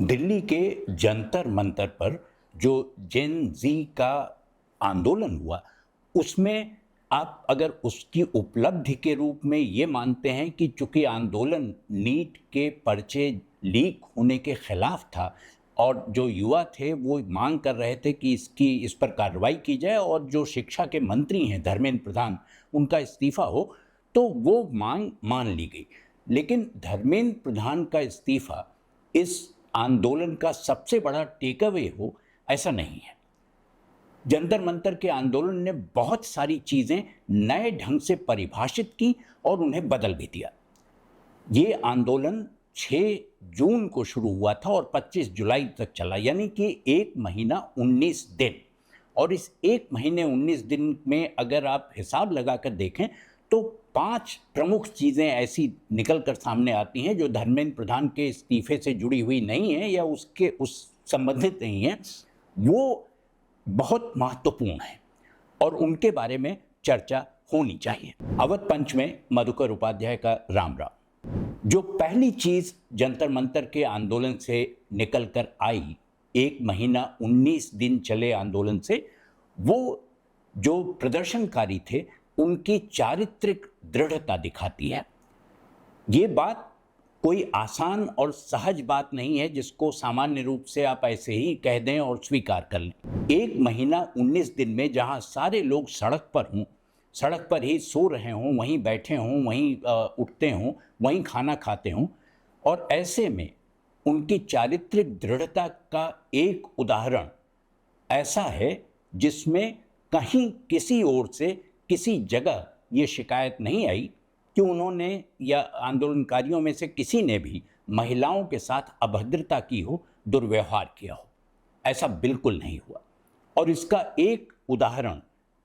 दिल्ली के जंतर मंतर पर जो जेन जी का आंदोलन हुआ, उसमें आप अगर उसकी उपलब्धि के रूप में ये मानते हैं कि चूंकि आंदोलन नीट के पर्चे लीक होने के खिलाफ था और जो युवा थे वो मांग कर रहे थे कि इस पर कार्रवाई की जाए और जो शिक्षा के मंत्री हैं धर्मेंद्र प्रधान, उनका इस्तीफा हो, तो वो मांग मान ली गई। लेकिन धर्मेंद्र प्रधान का इस्तीफा इस आंदोलन का सबसे बड़ा टेक अवे हो, ऐसा नहीं है। जंतर मंतर के आंदोलन ने बहुत सारी चीज़ें नए ढंग से परिभाषित की और उन्हें बदल भी दिया। ये आंदोलन 6 जून को शुरू हुआ था और 25 जुलाई तक चला, यानी कि 1 महीना 19 दिन। और इस 1 महीने 19 दिन में अगर आप हिसाब लगाकर देखें तो 5 प्रमुख चीज़ें ऐसी निकल कर सामने आती हैं जो धर्मेंद्र प्रधान के इस्तीफे से जुड़ी हुई नहीं है या उस संबंधित नहीं है। वो बहुत महत्वपूर्ण है और उनके बारे में चर्चा होनी चाहिए। अवध पंच में मधुकर उपाध्याय का राम राम। जो पहली चीज जंतर मंतर के आंदोलन से निकल कर आई, 1 महीना 19 दिन चले आंदोलन से, वो जो प्रदर्शनकारी थे उनकी चारित्रिक दृढ़ता दिखाती है। ये बात कोई आसान और सहज बात नहीं है जिसको सामान्य रूप से आप ऐसे ही कह दें और स्वीकार कर लें। 1 महीना 19 दिन में जहां सारे लोग सड़क पर हों, सड़क पर ही सो रहे हों, वहीं बैठे हों, वहीं उठते हों, वहीं खाना खाते हों, और ऐसे में उनकी चारित्रिक दृढ़ता का एक उदाहरण ऐसा है जिसमें कहीं किसी ओर से किसी जगह ये शिकायत नहीं आई कि उन्होंने या आंदोलनकारियों में से किसी ने भी महिलाओं के साथ अभद्रता की हो, दुर्व्यवहार किया हो। ऐसा बिल्कुल नहीं हुआ। और इसका एक उदाहरण,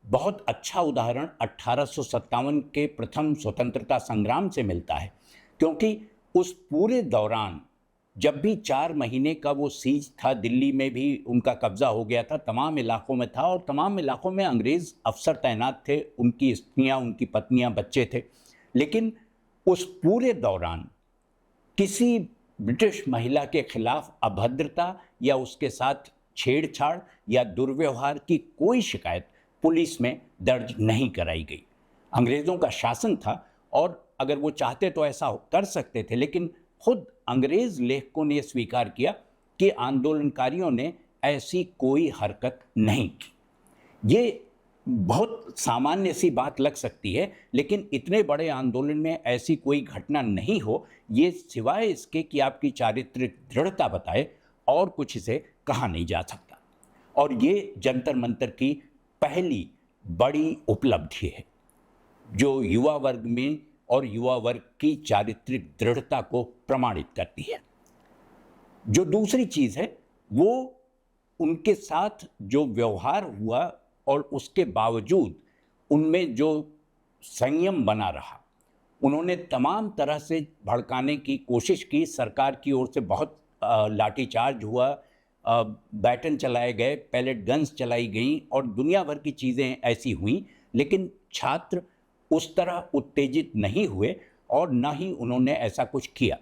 बहुत अच्छा उदाहरण 1857 के प्रथम स्वतंत्रता संग्राम से मिलता है, क्योंकि उस पूरे दौरान जब भी 4 महीने का वो सीज था, दिल्ली में भी उनका कब्जा हो गया था, तमाम इलाकों में था और तमाम इलाकों में अंग्रेज़ अफसर तैनात थे, उनकी स्त्रियां, उनकी पत्नियां, बच्चे थे। लेकिन उस पूरे दौरान किसी ब्रिटिश महिला के खिलाफ अभद्रता या उसके साथ छेड़छाड़ या दुर्व्यवहार की कोई शिकायत पुलिस में दर्ज नहीं कराई गई। अंग्रेज़ों का शासन था और अगर वो चाहते तो ऐसा कर सकते थे, लेकिन खुद अंग्रेज़ लेखकों ने स्वीकार किया कि आंदोलनकारियों ने ऐसी कोई हरकत नहीं की। ये बहुत सामान्य सी बात लग सकती है, लेकिन इतने बड़े आंदोलन में ऐसी कोई घटना नहीं हो, ये सिवाय इसके कि आपकी चारित्रिक दृढ़ता बताए और कुछ इसे कहा नहीं जा सकता। और ये जंतर मंतर की पहली बड़ी उपलब्धि है जो युवा वर्ग में और युवा वर्ग की चारित्रिक दृढ़ता को प्रमाणित करती है। जो दूसरी चीज़ है वो उनके साथ जो व्यवहार हुआ और उसके बावजूद उनमें जो संयम बना रहा। उन्होंने तमाम तरह से भड़काने की कोशिश की, सरकार की ओर से बहुत लाठीचार्ज हुआ, बैटन चलाए गए, पैलेट गन्स चलाई गईं और दुनिया भर की चीज़ें ऐसी हुई, लेकिन छात्र उस तरह उत्तेजित नहीं हुए और ना ही उन्होंने ऐसा कुछ किया।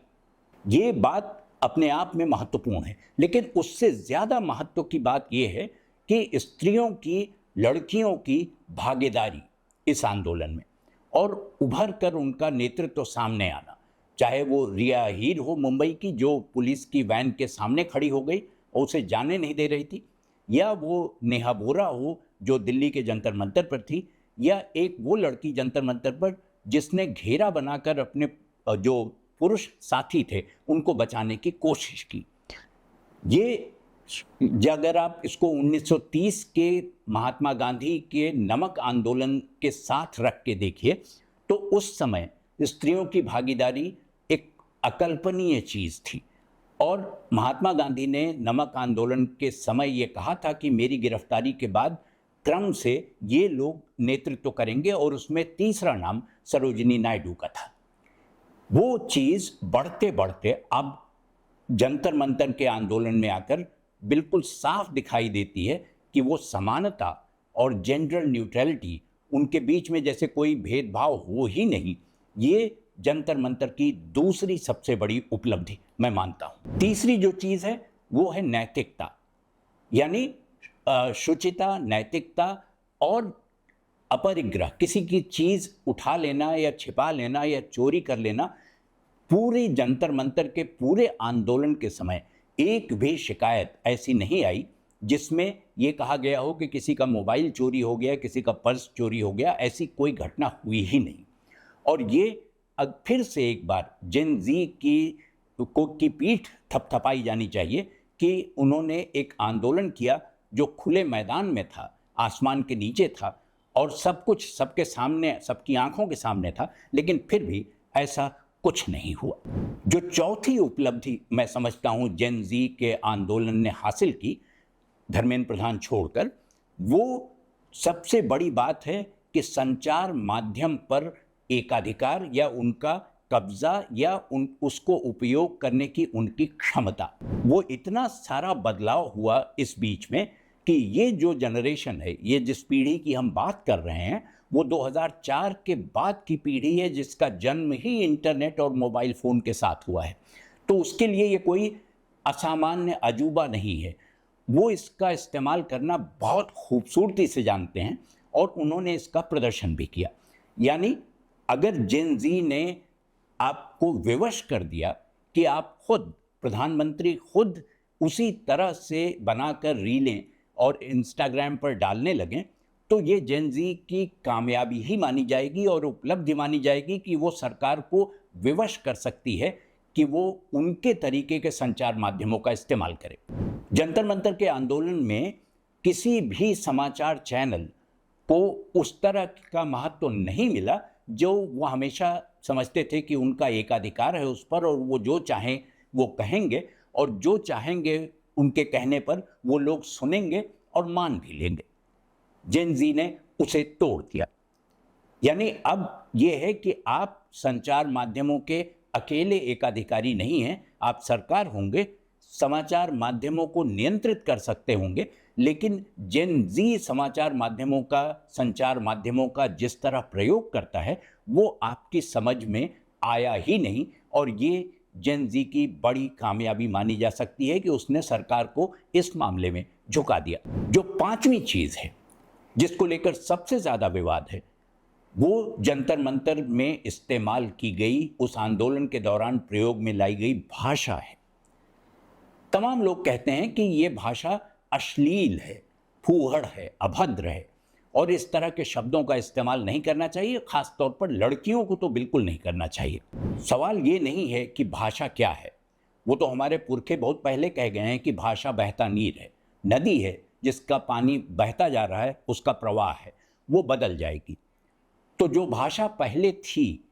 ये बात अपने आप में महत्वपूर्ण है, लेकिन उससे ज़्यादा महत्व की बात यह है कि स्त्रियों की, लड़कियों की भागीदारी इस आंदोलन में और उभर कर उनका नेतृत्व सामने आना, चाहे वो रिया हीर हो मुंबई की, जो पुलिस की वैन के सामने खड़ी हो गई और उसे जाने नहीं दे रही थी, या वो नेहा बोरा हो जो दिल्ली के जंतर मंतर पर थी, या एक वो लड़की जंतर मंतर पर जिसने घेरा बनाकर अपने जो पुरुष साथी थे उनको बचाने की कोशिश की। ये अगर आप इसको 1930 के महात्मा गांधी के नमक आंदोलन के साथ रख के देखिए तो उस समय स्त्रियों की भागीदारी एक अकल्पनीय चीज़ थी। और महात्मा गांधी ने नमक आंदोलन के समय ये कहा था कि मेरी गिरफ्तारी के बाद क्रम से ये लोग नेतृत्व करेंगे, और उसमें तीसरा नाम सरोजिनी नायडू का था। वो चीज़ बढ़ते बढ़ते अब जंतर मंतर के आंदोलन में आकर बिल्कुल साफ दिखाई देती है कि वो समानता और जेंडर न्यूट्रलिटी, उनके बीच में जैसे कोई भेदभाव हो ही नहीं, ये जंतर मंतर की दूसरी सबसे बड़ी उपलब्धि मैं मानता हूँ। तीसरी जो चीज़ है वो है नैतिकता, यानी शुचिता, नैतिकता और अपरिग्रह, किसी की चीज़ उठा लेना या छिपा लेना या चोरी कर लेना। पूरी जंतर मंतर के पूरे आंदोलन के समय एक भी शिकायत ऐसी नहीं आई जिसमें ये कहा गया हो कि किसी का मोबाइल चोरी हो गया, किसी का पर्स चोरी हो गया। ऐसी कोई घटना हुई ही नहीं। और ये अब फिर से एक बार जेन ज़ी की पीठ थपथपाई जानी चाहिए कि उन्होंने एक आंदोलन किया जो खुले मैदान में था, आसमान के नीचे था और सब कुछ सबके सामने, सबकी आंखों के सामने था, लेकिन फिर भी ऐसा कुछ नहीं हुआ। जो चौथी उपलब्धि मैं समझता हूँ जेन ज़ी के आंदोलन ने हासिल की, धर्मेंद्र प्रधान छोड़कर, वो सबसे बड़ी बात है कि संचार माध्यम पर एकाधिकार या उनका कब्जा या उसको उपयोग करने की उनकी क्षमता, वो इतना सारा बदलाव हुआ इस बीच में कि ये जो जनरेशन है, ये जिस पीढ़ी की हम बात कर रहे हैं, वो 2004 के बाद की पीढ़ी है जिसका जन्म ही इंटरनेट और मोबाइल फ़ोन के साथ हुआ है। तो उसके लिए ये कोई असामान्य अजूबा नहीं है। वो इसका इस्तेमाल करना बहुत खूबसूरती से जानते हैं और उन्होंने इसका प्रदर्शन भी किया। यानी अगर जेन ज़ी ने आपको विवश कर दिया कि आप खुद, प्रधानमंत्री खुद उसी तरह से बनाकर रीलें और इंस्टाग्राम पर डालने लगें, तो ये जेन ज़ी की कामयाबी ही मानी जाएगी और उपलब्धि मानी जाएगी कि वो सरकार को विवश कर सकती है कि वो उनके तरीके के संचार माध्यमों का इस्तेमाल करे। जंतर मंतर के आंदोलन में किसी भी समाचार चैनल को उस तरह का महत्व नहीं मिला जो वो हमेशा समझते थे कि उनका एकाधिकार है उस पर और वो जो चाहें वो कहेंगे और जो चाहेंगे उनके कहने पर वो लोग सुनेंगे और मान भी लेंगे। जेन ज़ी ने उसे तोड़ दिया। यानी अब ये है कि आप संचार माध्यमों के अकेले एकाधिकारी नहीं हैं, आप सरकार होंगे, समाचार माध्यमों को नियंत्रित कर सकते होंगे, लेकिन जेन ज़ी समाचार माध्यमों का, संचार माध्यमों का जिस तरह प्रयोग करता है वो आपकी समझ में आया ही नहीं। और ये जेन ज़ी की बड़ी कामयाबी मानी जा सकती है कि उसने सरकार को इस मामले में झुका दिया। जो पांचवी चीज़ है जिसको लेकर सबसे ज़्यादा विवाद है, वो जंतर मंतर में इस्तेमाल की गई, उस आंदोलन के दौरान प्रयोग में लाई गई भाषा है। तमाम लोग कहते हैं कि ये भाषा अश्लील है, फूहड़ है, अभद्र है और इस तरह के शब्दों का इस्तेमाल नहीं करना चाहिए, खास तौर पर लड़कियों को तो बिल्कुल नहीं करना चाहिए। सवाल ये नहीं है कि भाषा क्या है, वो तो हमारे पुरखे बहुत पहले कह गए हैं कि भाषा बहता नीर है, नदी है जिसका पानी बहता जा रहा है, उसका प्रवाह है, वो बदल जाएगी। तो जो भाषा पहले थी,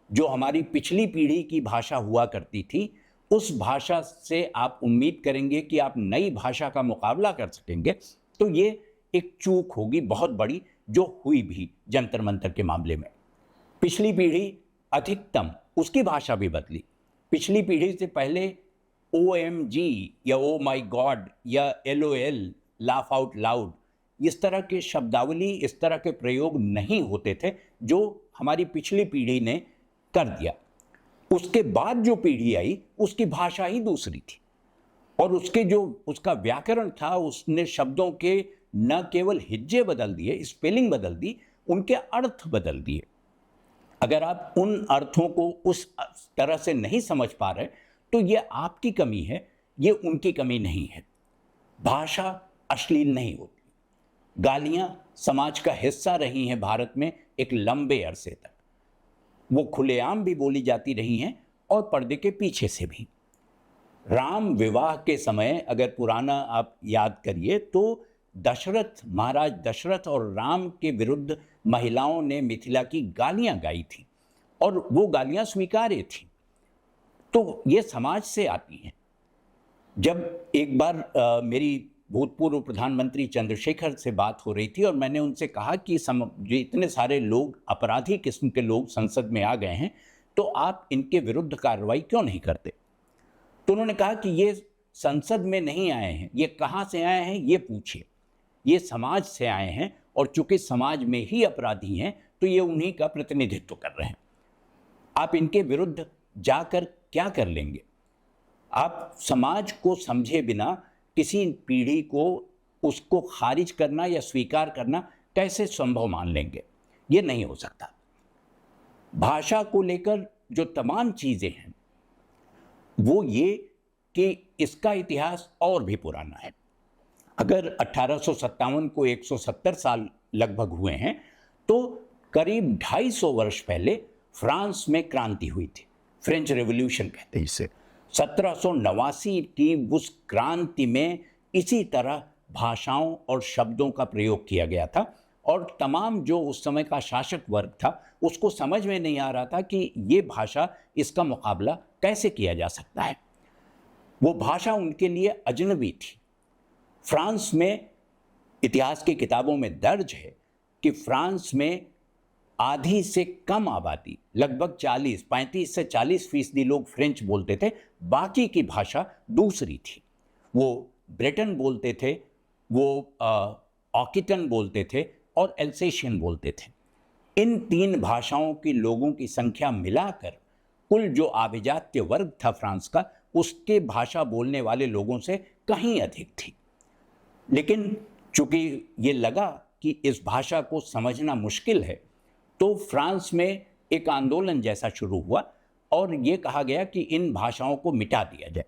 जो हमारी पिछली पीढ़ी की भाषा हुआ करती थी, उस भाषा से आप उम्मीद करेंगे कि आप नई भाषा का मुकाबला कर सकेंगे, तो ये एक चूक होगी बहुत बड़ी, जो हुई भी जंतर मंतर के मामले में। पिछली पीढ़ी अधिकतम उसकी भाषा भी बदली। पिछली पीढ़ी से पहले OMG या ओ माई गॉड या LOL, लाफ आउट लाउड, इस तरह के शब्दावली, इस तरह के प्रयोग नहीं होते थे जो हमारी पिछली पीढ़ी ने कर दिया। उसके बाद जो पीढ़ी आई उसकी भाषा ही दूसरी थी और उसका व्याकरण था, उसने शब्दों के न केवल हिज्जे बदल दिए, स्पेलिंग बदल दी, उनके अर्थ बदल दिए। अगर आप उन अर्थों को उस तरह से नहीं समझ पा रहे तो ये आपकी कमी है, ये उनकी कमी नहीं है। भाषा अश्लील नहीं होती। गालियाँ समाज का हिस्सा रही हैं भारत में एक लंबे अरसे तक। वो खुलेआम भी बोली जाती रही हैं और पर्दे के पीछे से भी। राम विवाह के समय अगर पुराना आप याद करिए तो दशरथ, महाराज दशरथ और राम के विरुद्ध महिलाओं ने मिथिला की गालियां गाई थी और वो गालियां स्वीकार्य थी। तो ये समाज से आती हैं। जब एक बार मेरी भूतपूर्व प्रधानमंत्री चंद्रशेखर से बात हो रही थी और मैंने उनसे कहा कि इतने सारे लोग, अपराधी किस्म के लोग संसद में आ गए हैं, तो आप इनके विरुद्ध कार्रवाई क्यों नहीं करते? तो उन्होंने कहा कि ये संसद में नहीं आए हैं, ये कहाँ से आए हैं ये पूछिए। ये समाज से आए हैं और चूंकि समाज में ही अपराधी हैं तो ये उन्हीं का प्रतिनिधित्व कर रहे हैं। आप इनके विरुद्ध जाकर क्या कर लेंगे? आप समाज को समझे बिना किसी पीढ़ी को उसको खारिज करना या स्वीकार करना कैसे संभव मान लेंगे? ये नहीं हो सकता। भाषा को लेकर जो तमाम चीज़ें हैं वो ये कि इसका इतिहास और भी पुराना है। अगर 1857 को 170 साल लगभग हुए हैं, तो करीब 250 वर्ष पहले फ्रांस में क्रांति हुई थी। फ्रेंच रेवोल्यूशन कहते हैं इसे। 1789 की उस क्रांति में इसी तरह भाषाओं और शब्दों का प्रयोग किया गया था और तमाम जो उस समय का शासक वर्ग था उसको समझ में नहीं आ रहा था कि ये भाषा, इसका मुकाबला कैसे किया जा सकता है। वो भाषा उनके लिए अजनबी थी। फ्रांस में इतिहास की किताबों में दर्ज है कि फ्रांस में आधी से कम आबादी, लगभग 35 से 40% लोग फ्रेंच बोलते थे, बाकी की भाषा दूसरी थी। वो ब्रिटन बोलते थे, वो ऑकिटन बोलते थे और एल्सेशियन बोलते थे। इन 3 भाषाओं की लोगों की संख्या मिलाकर कुल जो आभिजात्य वर्ग था फ्रांस का, उसके भाषा बोलने वाले लोगों से कहीं अधिक थी। लेकिन चूंकि ये लगा कि इस भाषा को समझना मुश्किल है, तो फ्रांस में एक आंदोलन जैसा शुरू हुआ और ये कहा गया कि इन भाषाओं को मिटा दिया जाए।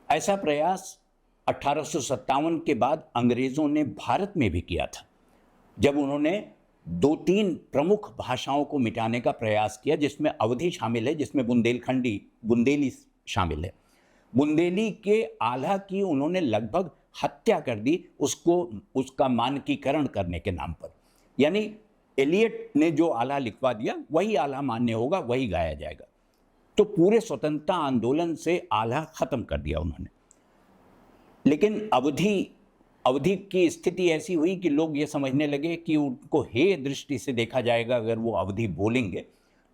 ऐसा प्रयास 1857 के बाद अंग्रेज़ों ने भारत में भी किया था, जब उन्होंने 2-3 प्रमुख भाषाओं को मिटाने का प्रयास किया, जिसमें अवधी शामिल है, जिसमें बुंदेली शामिल है। बुंदेली के आला की उन्होंने लगभग हत्या कर दी, उसका मानकीकरण करने के नाम पर। यानी एलियट ने जो आला लिखवा दिया वही आला मान्य होगा, वही गाया जाएगा। तो पूरे स्वतंत्रता आंदोलन से आला खत्म कर दिया उन्होंने। लेकिन अवधि की स्थिति ऐसी हुई कि लोग ये समझने लगे कि उनको हेय दृष्टि से देखा जाएगा अगर वो अवधि बोलेंगे,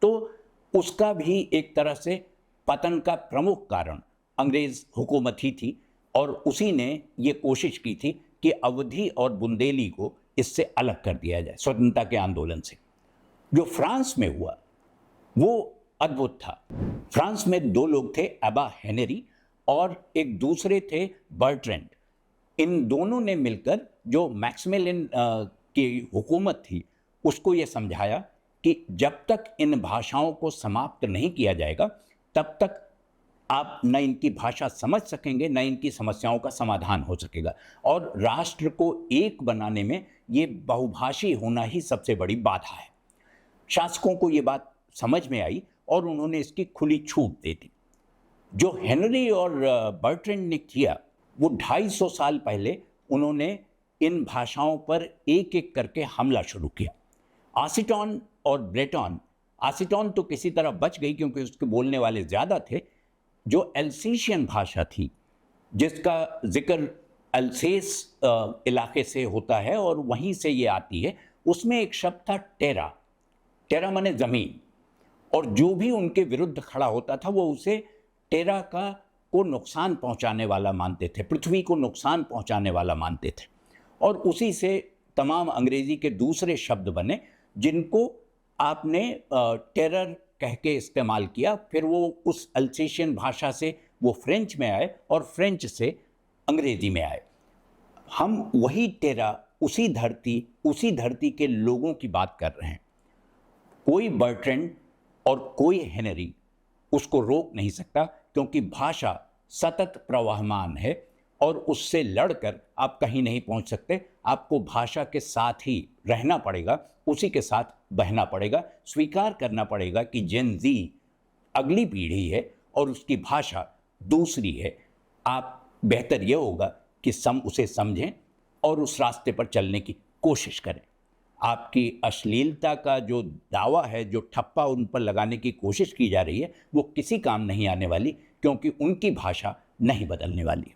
तो उसका भी एक तरह से पतन का प्रमुख कारण अंग्रेज हुकूमत ही थी और उसी ने ये कोशिश की थी कि अवधि और बुंदेली को इससे अलग कर दिया जाए स्वतंत्रता के आंदोलन से। जो फ्रांस में हुआ वो अद्भुत था। फ्रांस में 2 लोग थे, एबा हेनरी और एक दूसरे थे बर्ट्रैंड। इन दोनों ने मिलकर जो मैक्सिमिलियन की हुकूमत थी उसको ये समझाया कि जब तक इन भाषाओं को समाप्त नहीं किया जाएगा तब तक आप न इनकी भाषा समझ सकेंगे, न इनकी समस्याओं का समाधान हो सकेगा। और राष्ट्र को एक बनाने में ये बहुभाषी होना ही सबसे बड़ी बाधा है। शासकों को ये बात समझ में आई और उन्होंने इसकी खुली छूट दे दी। जो हेनरी और बर्ट्रैंड ने किया वो 250 साल पहले उन्होंने इन भाषाओं पर एक एक करके हमला शुरू किया। ऑसिटॉन और ब्रेटॉन, ऑसिटॉन तो किसी तरह बच गई क्योंकि उसके बोलने वाले ज़्यादा थे। जो एल्सेशियन भाषा थी, जिसका जिक्र अल्सेस इलाके से होता है और वहीं से ये आती है, उसमें एक शब्द था टेरा। टेरा माने ज़मीन, और जो भी उनके विरुद्ध खड़ा होता था वो उसे टेरा को नुकसान पहुंचाने वाला मानते थे, पृथ्वी को नुकसान पहुंचाने वाला मानते थे। और उसी से तमाम अंग्रेजी के दूसरे शब्द बने जिनको आपने टेरर कह के इस्तेमाल किया। फिर वो उस अल्सेशियन भाषा से वो फ्रेंच में आए और फ्रेंच से अंग्रेजी में आए। हम वही टेरा, उसी धरती के लोगों की बात कर रहे हैं। कोई बर्ट्रैंड और कोई हेनरी उसको रोक नहीं सकता, क्योंकि भाषा सतत प्रवाहमान है और उससे लड़कर आप कहीं नहीं पहुंच सकते। आपको भाषा के साथ ही रहना पड़ेगा, उसी के साथ बहना पड़ेगा। स्वीकार करना पड़ेगा कि जेन ज़ी अगली पीढ़ी है और उसकी भाषा दूसरी है। आप बेहतर यह होगा कि उसे समझें और उस रास्ते पर चलने की कोशिश करें। आपकी अश्लीलता का जो दावा है, जो ठप्पा उन पर लगाने की कोशिश की जा रही है, वो किसी काम नहीं आने वाली, क्योंकि उनकी भाषा नहीं बदलने वाली।